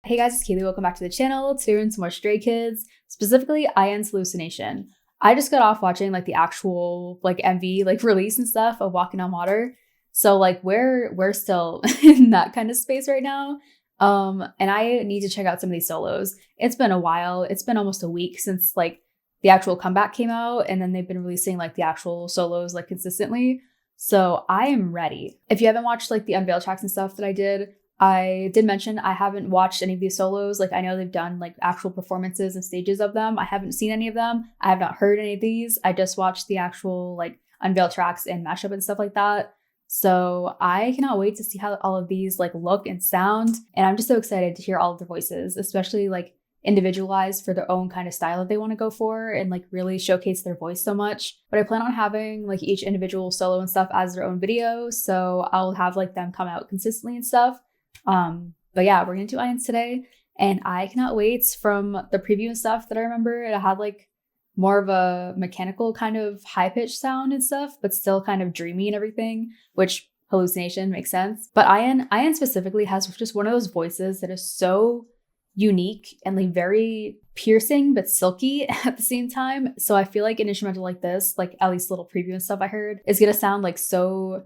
Hey guys, it's Kaylee. Welcome back to the channel. Today we're in some more Stray Kids, specifically IN's Hallucination. I just got off watching like the actual like MV like release and stuff of Walking on Water. So like we're still in that kind of space right now. And I need to check out some of these solos. It's been a while. It's been almost a week since like the actual comeback came out, and then they've been releasing like the actual solos like consistently. So I am ready. If you haven't watched like the unveil tracks and stuff that I did mention I haven't watched any of these solos. Like I know they've done like actual performances and stages of them. I haven't seen any of them. I have not heard any of these. I just watched the actual like unveil tracks and mashup and stuff like that. So I cannot wait to see how all of these like look and sound. And I'm just so excited to hear all of their voices, especially like individualized for their own kind of style that they want to go for and like really showcase their voice so much. But I plan on having like each individual solo and stuff as their own video. So I'll have like them come out consistently and stuff. But yeah, we're gonna do INs today, and I cannot wait. From the preview and stuff that I remember, it had like more of a mechanical kind of high-pitched sound and stuff, but still kind of dreamy and everything, which Hallucination makes sense. But IN specifically has just one of those voices that is so unique and like very piercing but silky at the same time. So I feel like an instrumental like this, like at least a little preview and stuff I heard, is gonna sound like so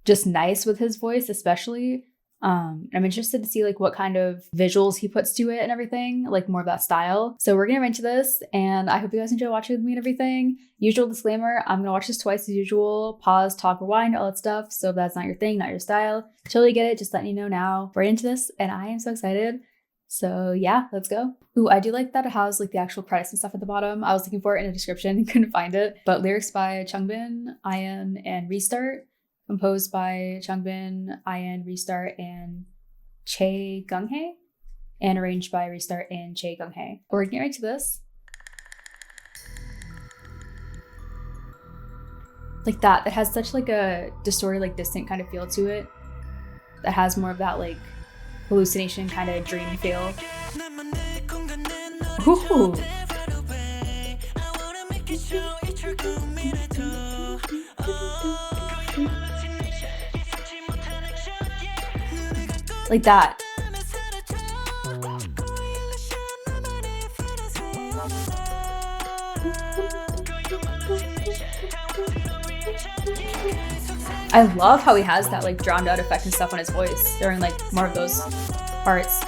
just nice with his voice, especially. I'm interested to see like what kind of visuals he puts to it and everything, like more of that style. So we're gonna get into this, and I hope you guys enjoy watching with me and everything. Usual disclaimer, I'm gonna watch this twice as usual, pause, talk, rewind, all that stuff. So if that's not your thing, not your style, totally get it, just letting you know now. We're into this, and I am so excited. So yeah, let's go. Ooh, I do like that it has like the actual credits and stuff at the bottom. I was looking for it in the description and couldn't find it. But lyrics by Changbin, IN, and Restart. Composed by Changbin, IN, Restart, and Chae Gunghae, and arranged by Restart and Chae Gunghae. We're getting right to this. Like that has such like a distorted, like distant kind of feel to it. That has more of that like hallucination kind of dream feel. Ooh. Like that. I love how he has that like drowned out effect and stuff on his voice during like more of those parts.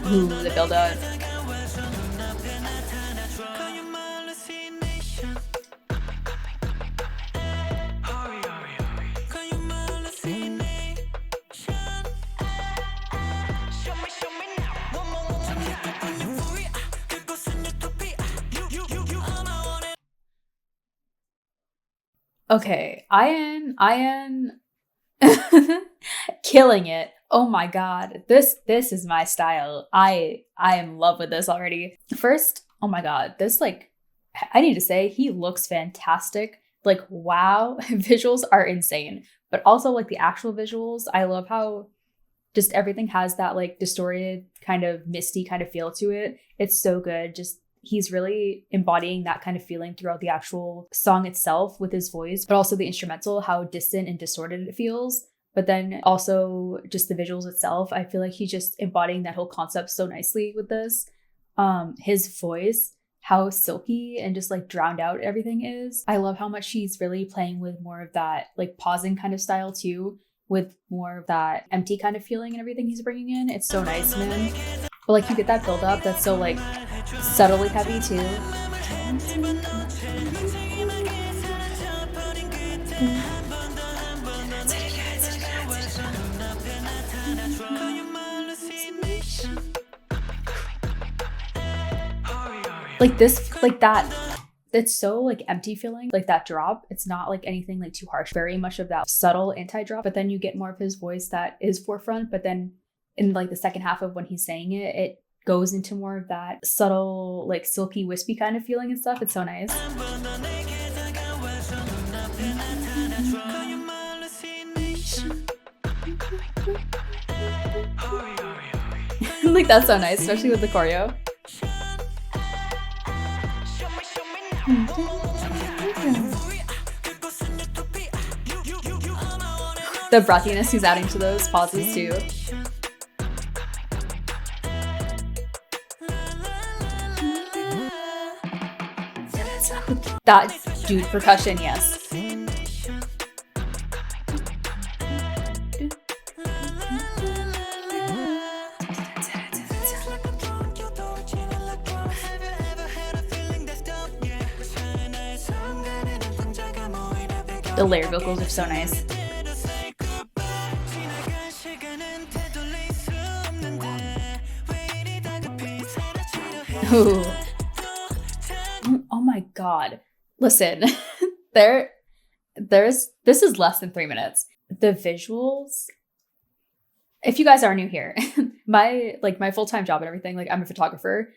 Ooh, the build up. Okay, IN killing it. Oh my god, this is my style. I am in love with this already. First, oh my god, this like, I need to say he looks fantastic. Like wow, visuals are insane. But also like the actual visuals, I love how just everything has that like distorted kind of misty kind of feel to it. It's so good. Just he's really embodying that kind of feeling throughout the actual song itself with his voice, but also the instrumental, how distant and distorted it feels. But then also just the visuals itself. I feel like he's just embodying that whole concept so nicely with this. His voice, how silky and just like drowned out everything is. I love how much he's really playing with more of that like pausing kind of style too, with more of that empty kind of feeling and everything he's bringing in. It's so nice, man. But like you get that build up that's so like subtly heavy too. Like this, like that, it's so like empty feeling, like that drop. It's not like anything like too harsh, very much of that subtle anti-drop, but then you get more of his voice that is forefront. But then in like the second half of when he's saying it, it goes into more of that subtle, like silky, wispy kind of feeling and stuff. It's so nice. Like, that's so nice, especially with the choreo. The breathiness he's adding to those pauses too. That dude, percussion, yes. The layered vocals are so nice. Ooh. Oh my god. Listen, this is less than 3 minutes. The visuals, if you guys are new here, my full-time job and everything, like, I'm a photographer.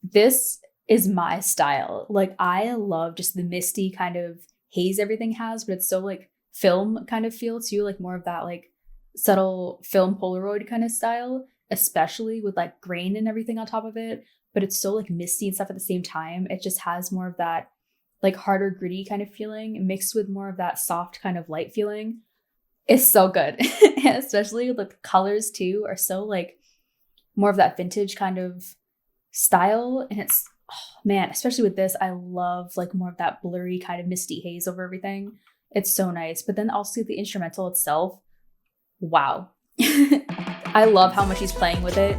This is my style. Like, I love just the misty kind of haze everything has, but it's so like film kind of feel too, like more of that like subtle film Polaroid kind of style, especially with like grain and everything on top of it. But it's so like misty and stuff at the same time. It just has more of that like harder, gritty kind of feeling mixed with more of that soft kind of light feeling. It's so good. Especially like the colors too are so like more of that vintage kind of style. And it's, oh man, especially with this, I love like more of that blurry kind of misty haze over everything. It's so nice. But then also the instrumental itself, wow. I love how much he's playing with it.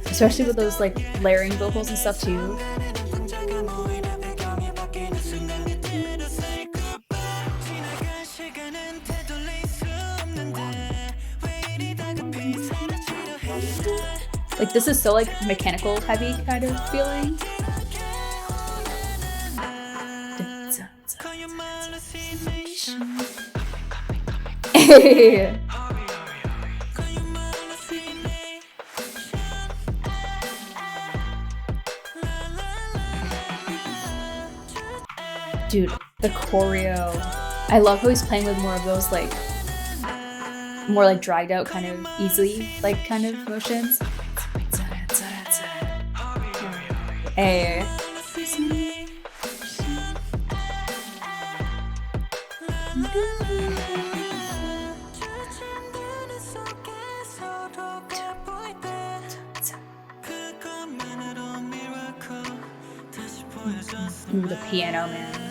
Especially with those like layering vocals and stuff too. Like, this is so like mechanical heavy kind of feeling. Dude, the choreo. I love how he's playing with more of those like more like dragged out kind of easily like kind of motions. Hey. Ooh, the piano, man.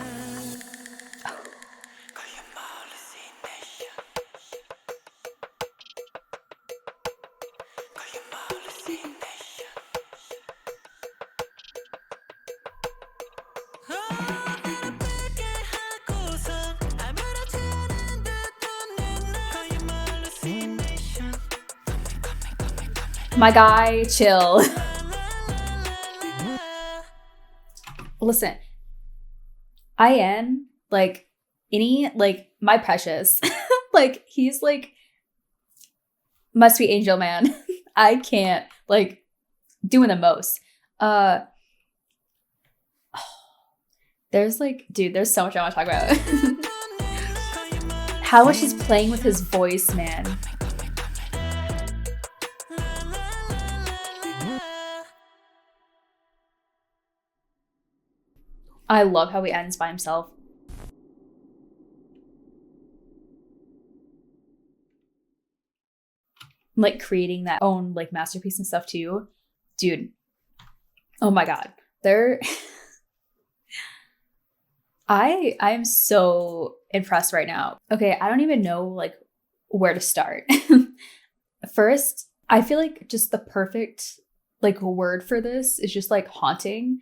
My guy, chill. Listen, IN, like, any, like, my precious. Like, he's, like, must be angel man. I can't, like, doing the most. There's, like, dude, there's so much I want to talk about. How much he's playing with his voice, man. I love how he ends by himself. Like creating that own like masterpiece and stuff too. Dude. Oh my god. I'm so impressed right now. Okay, I don't even know like where to start. First, I feel like just the perfect like word for this is just like haunting.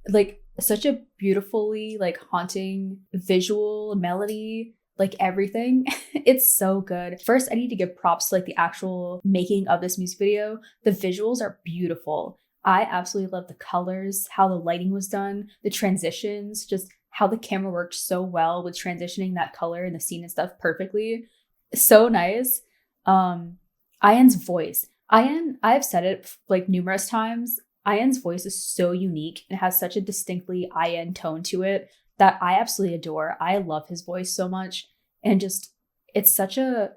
Like such a beautifully like haunting visual melody, like everything. It's so good. First, I need to give props to like the actual making of this music video. The visuals are beautiful. I absolutely love the colors, how the lighting was done, the transitions, just how the camera worked so well with transitioning that color and the scene and stuff perfectly. So nice. IN's voice. I've said it like numerous times. IN's voice is so unique and has such a distinctly IN tone to it that I absolutely adore. I love his voice so much. And just, it's such a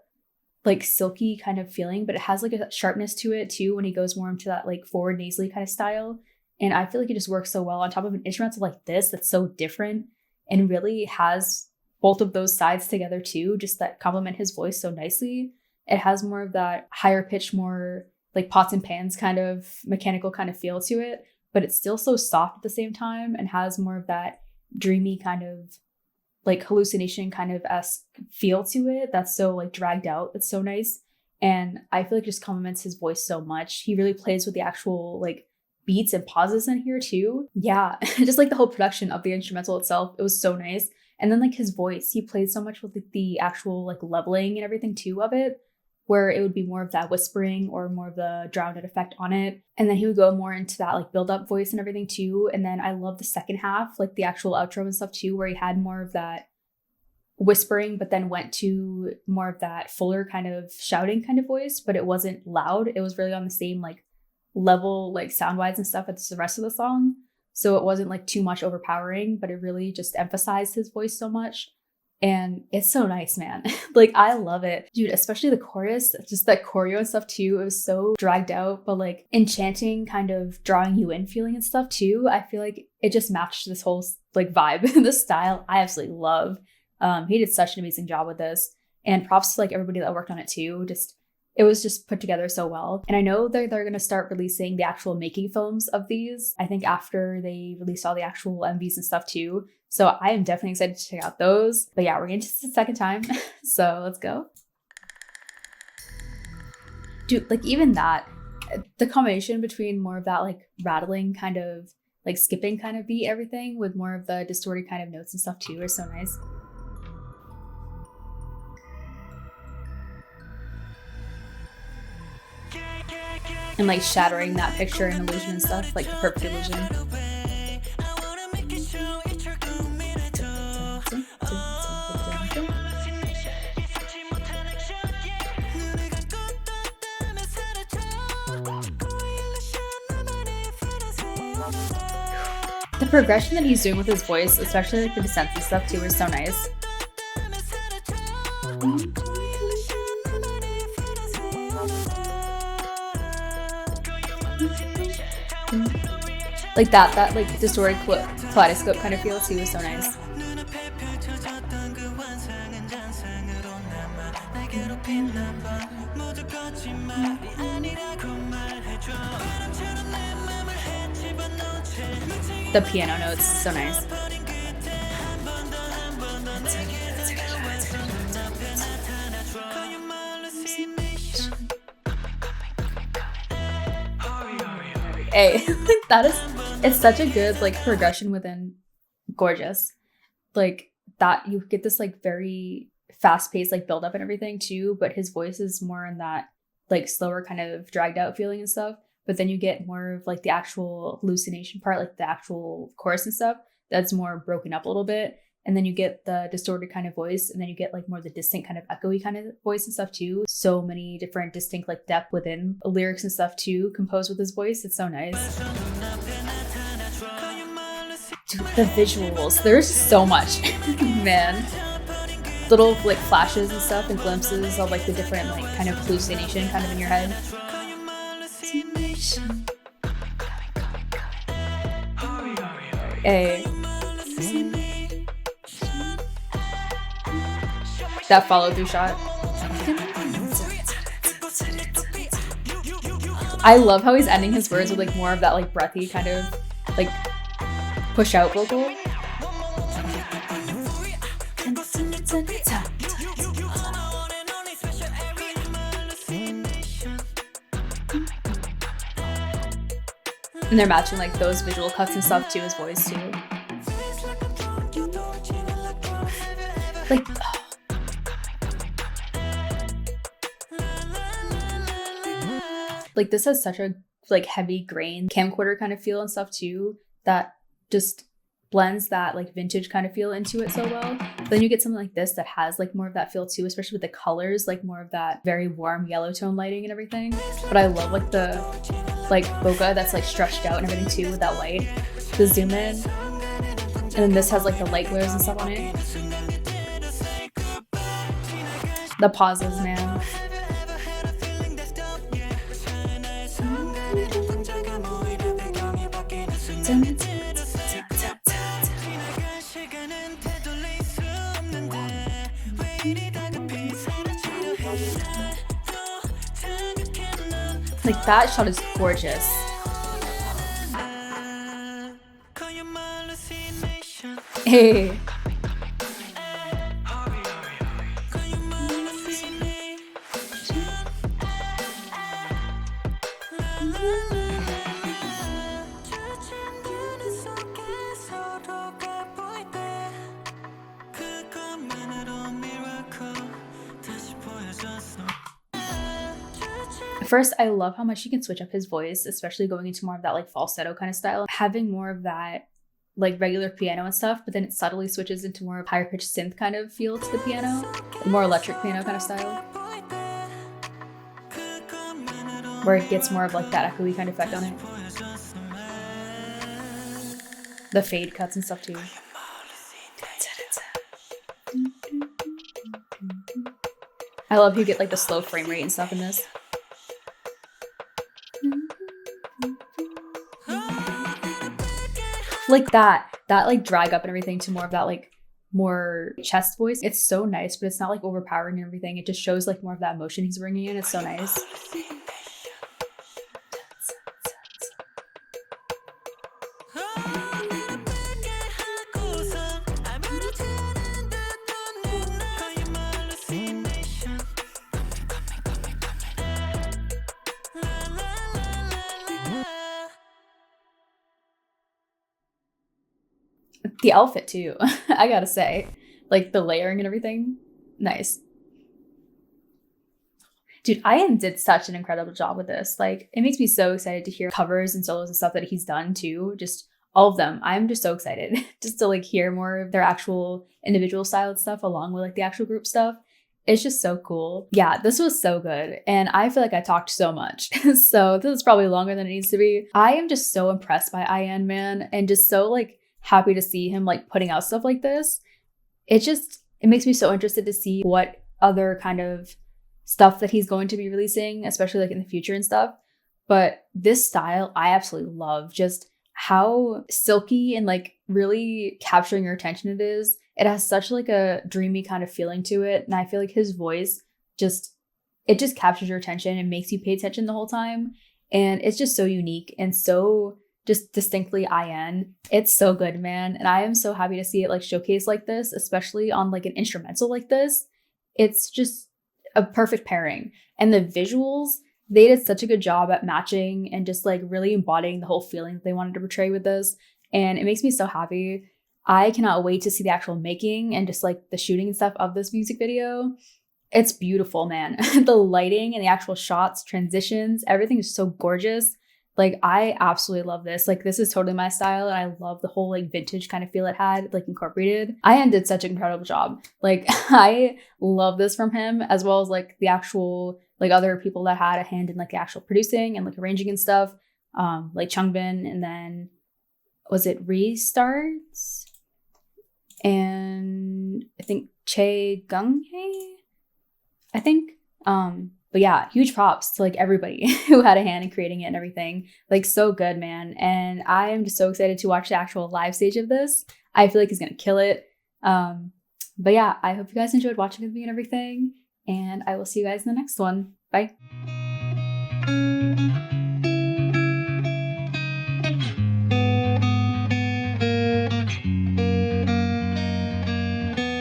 like silky kind of feeling, but it has like a sharpness to it too when he goes more into that like forward nasally kind of style. And I feel like it just works so well on top of an instrumental like this that's so different and really has both of those sides together too, just that complement his voice so nicely. It has more of that higher pitch, more like pots and pans kind of mechanical kind of feel to it, but it's still so soft at the same time and has more of that dreamy kind of like hallucination kind of esque feel to it that's so like dragged out. It's so nice. And I feel like it just complements his voice so much. He really plays with the actual like beats and pauses in here too. Yeah, just like the whole production of the instrumental itself, it was so nice. And then like his voice, he played so much with like, the actual like leveling and everything too of it, where it would be more of that whispering or more of the drowned out effect on it. And then he would go more into that like build up voice and everything too. And then I love the second half, like the actual outro and stuff too, where he had more of that whispering, but then went to more of that fuller kind of shouting kind of voice, but it wasn't loud. It was really on the same like level, like sound wise and stuff as the rest of the song. So it wasn't like too much overpowering, but it really just emphasized his voice so much. And it's so nice, man. Like, I love it. Dude, especially the chorus, just that choreo and stuff too. It was so dragged out, but like enchanting, kind of drawing you in feeling and stuff too. I feel like it just matched this whole like vibe, this style. I absolutely love. He did such an amazing job with this. And props to like everybody that worked on it too. It was just put together so well. And I know they're going to start releasing the actual making films of these, I think after they release all the actual MVs and stuff too. So I am definitely excited to check out those. But yeah, we're getting to the second time. So let's go. Dude, like even that, the combination between more of that like rattling kind of like skipping kind of beat everything with more of the distorted kind of notes and stuff too is so nice. And like shattering that picture and illusion and stuff, like the perfect illusion. The progression that he's doing with his voice, especially like the descents and stuff too, is so nice. Like that like distorted kaleidoscope kind of feel too is so nice. The piano notes, so nice. Hey, it's such a good like progression within Gorgeous. Like that you get this like very fast-paced like build up and everything too, but his voice is more in that like slower kind of dragged out feeling and stuff. But then you get more of like the actual hallucination part, like the actual chorus and stuff that's more broken up a little bit. And then you get the distorted kind of voice, and then you get like more the distinct kind of echoey kind of voice and stuff too. So many different distinct like depth within lyrics and stuff too, composed with his voice. It's so nice. Dude, the visuals, there's so much, man. Little like flashes and stuff and glimpses of like the different like kind of hallucination kind of in your head. Hey. That follow through shot. I love how he's ending his words with like more of that like breathy kind of like push out vocal. And they're matching like those visual cuts and stuff to his voice too. Like like this has such a like heavy grain camcorder kind of feel and stuff too that just blends that like vintage kind of feel into it so well. But then you get something like this that has like more of that feel too, especially with the colors, like more of that very warm yellow tone lighting and everything. But I love like the like bokeh that's like stretched out and everything too with that light. The zoom in, and then this has like the light glares and stuff on it. The pauses, man. Like that shot is gorgeous. Hey. First, I love how much he can switch up his voice, especially going into more of that like falsetto kind of style, having more of that like regular piano and stuff, but then it subtly switches into more of higher pitched synth kind of feel to the piano, more electric piano kind of style, where it gets more of like that echoey kind of effect on it. The fade cuts and stuff too. I love how you get like the slow frame rate and stuff in this. Like that like drag up and everything to more of that like more chest voice. It's so nice, but it's not like overpowering and everything. It just shows like more of that emotion he's bringing in. It's so nice. The outfit too, I gotta say, like the layering and everything, nice. Dude, Ian did such an incredible job with this. Like, it makes me so excited to hear covers and solos and stuff that he's done too. Just all of them. I'm just so excited just to like hear more of their actual individual style and stuff along with like the actual group stuff. It's just so cool. Yeah, this was so good. And I feel like I talked so much. So this is probably longer than it needs to be. I am just so impressed by Ian, man, and just so like happy to see him like putting out stuff like this. It makes me so interested to see what other kind of stuff that he's going to be releasing, especially like in the future and stuff. But this style I absolutely love, just how silky and like really capturing your attention it is. It has such like a dreamy kind of feeling to it, and I feel like his voice just captures your attention and makes you pay attention the whole time. And it's just so unique and so just distinctly IN. It's so good, man. And I am so happy to see it like showcased like this, especially on like an instrumental like this. It's just a perfect pairing. And the visuals, they did such a good job at matching and just like really embodying the whole feeling that they wanted to portray with this. And it makes me so happy. I cannot wait to see the actual making and just like the shooting and stuff of this music video. It's beautiful, man. The lighting and the actual shots, transitions, everything is so gorgeous. Like, I absolutely love this. Like, this is totally my style, and I love the whole like vintage kind of feel it had like incorporated. Ian did such an incredible job. Like, I love this from him, as well as like the actual like other people that had a hand in like the actual producing and like arranging and stuff. Like Changbin, and then was it Restarts? And I think Che Gung-hee, I think. But yeah, huge props to like everybody who had a hand in creating it and everything. Like, so good, man. And I'm just so excited to watch the actual live stage of this. I feel like he's gonna kill it. But yeah, I hope you guys enjoyed watching with me and everything. And I will see you guys in the next one. Bye.